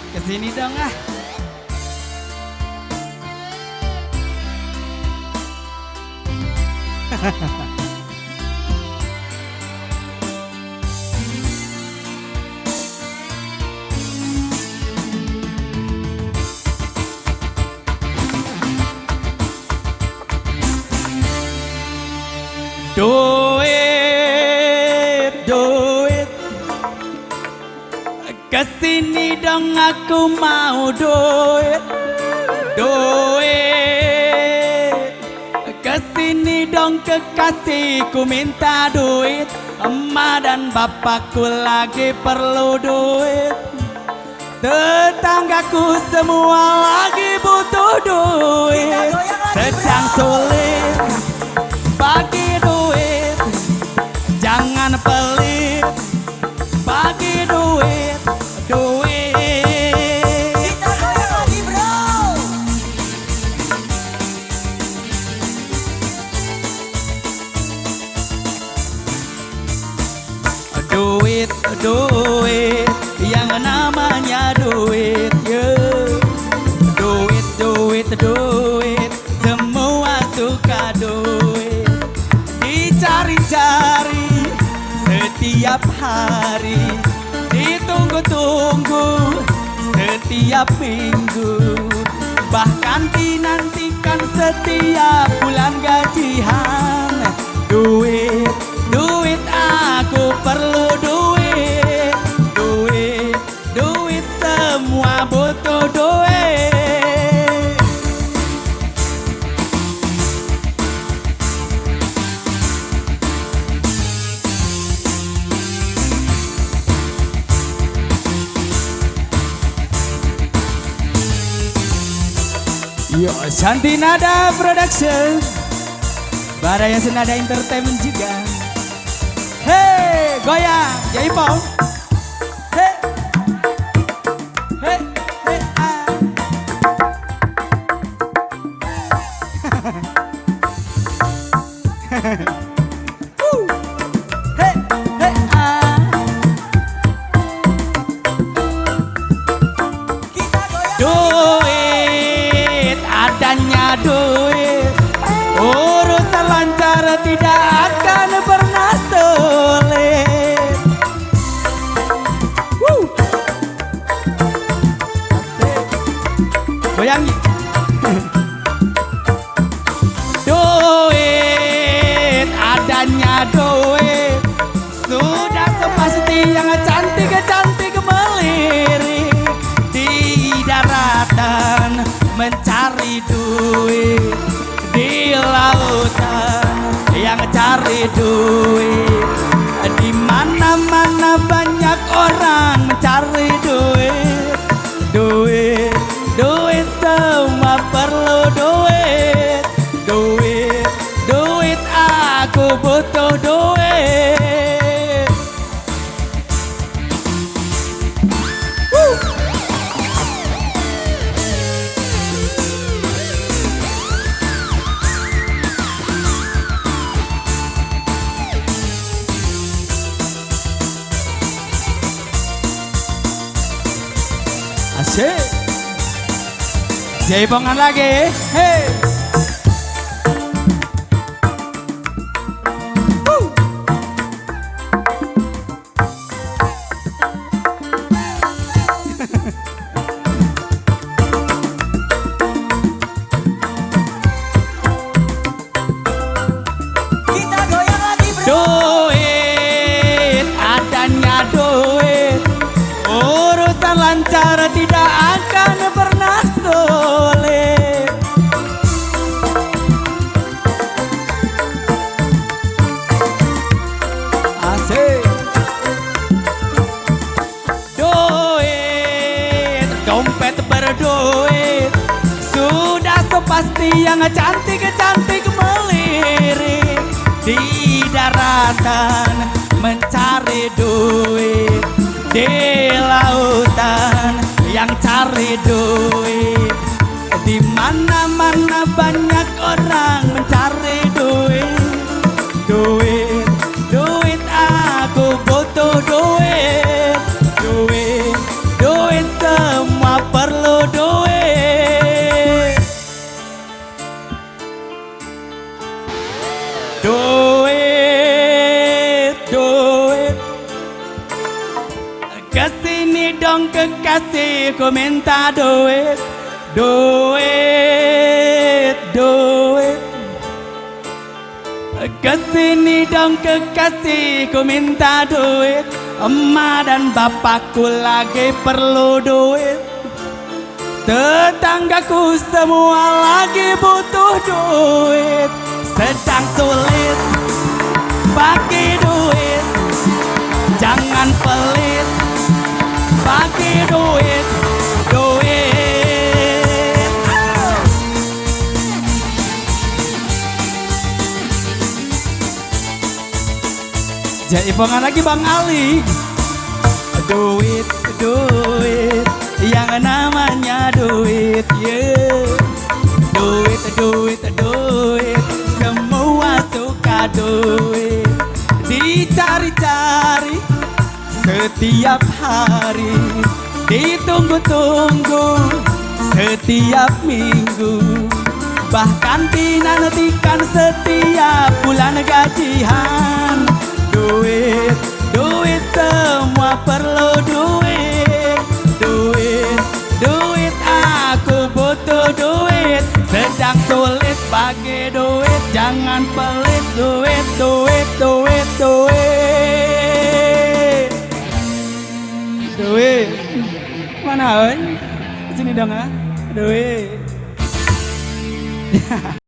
Kesini dong ah. Duit, kesini dong aku mau duit, kesini dong kekasihku minta duit, emak dan bapakku lagi perlu duit, tetanggaku semua lagi butuh duit, sedang sulit bagi duit, jangan pelit bagi duit. Kita goyang lagi bro. Duit yang namanya duit, yeah. Duit, semua suka duit, dicari-cari setiap hari, ditunggu-tunggu setiap minggu, bahkan dinantikan setiap bulan gajian. Duit, aku perlu duit, semua butuh duit. Yo, Shanti Nada Production, Baraya Senada Entertainment juga. Hey, goyang, Jaipong. Hey, hey, hey, ah. Hey, hey, ah. Kita goyang. Duit, adanya duit, urusan lancar tidak akan pernah sulit. Asik. Goyangi. Duit, adanya duit, sudah sepasti yang cantik-cantik melirik di daratan mencari duit, di lautan yang cari duit, di mana-mana banyak orang mencari duit, semua perlu duit, aku butuh duit. Asik. Jaipongan lagi. Hey. Kita goyang lagi bro. Duit, adanya duit, urusan lancar tidak akan pernah sulit. pasti yang cantik-cantik melirik di daratan mencari duit, di lautan yang cari duit, di mana-mana banyak orang mencari duit, duit, duit, aku butuh duit, duit, duit, semua perlu duit, duit, duit. Kesini dong kekasihku minta duit, duit, duit. Kesini dong kekasihku minta duit, emak dan bapakku lagi perlu duit, tetanggaku semua lagi butuh duit, sedang sulit bagi duit, jangan pelit bagi duit, duit. Jaipongan lagi Bang Ali. Duit, duit, yang namanya duit, yeah. Duit, duit, duit, semua suka duit, dicari-cari setiap hari, ditunggu-tunggu setiap minggu, bahkan dinantikan setiap bulan gajian. Duit, duit, semua perlu duit, duit, duit, aku butuh duit, sedang sulit bagi duit, jangan pelit duit, duit, duit, duit. Duit mana ơi, sini dong ah, duit.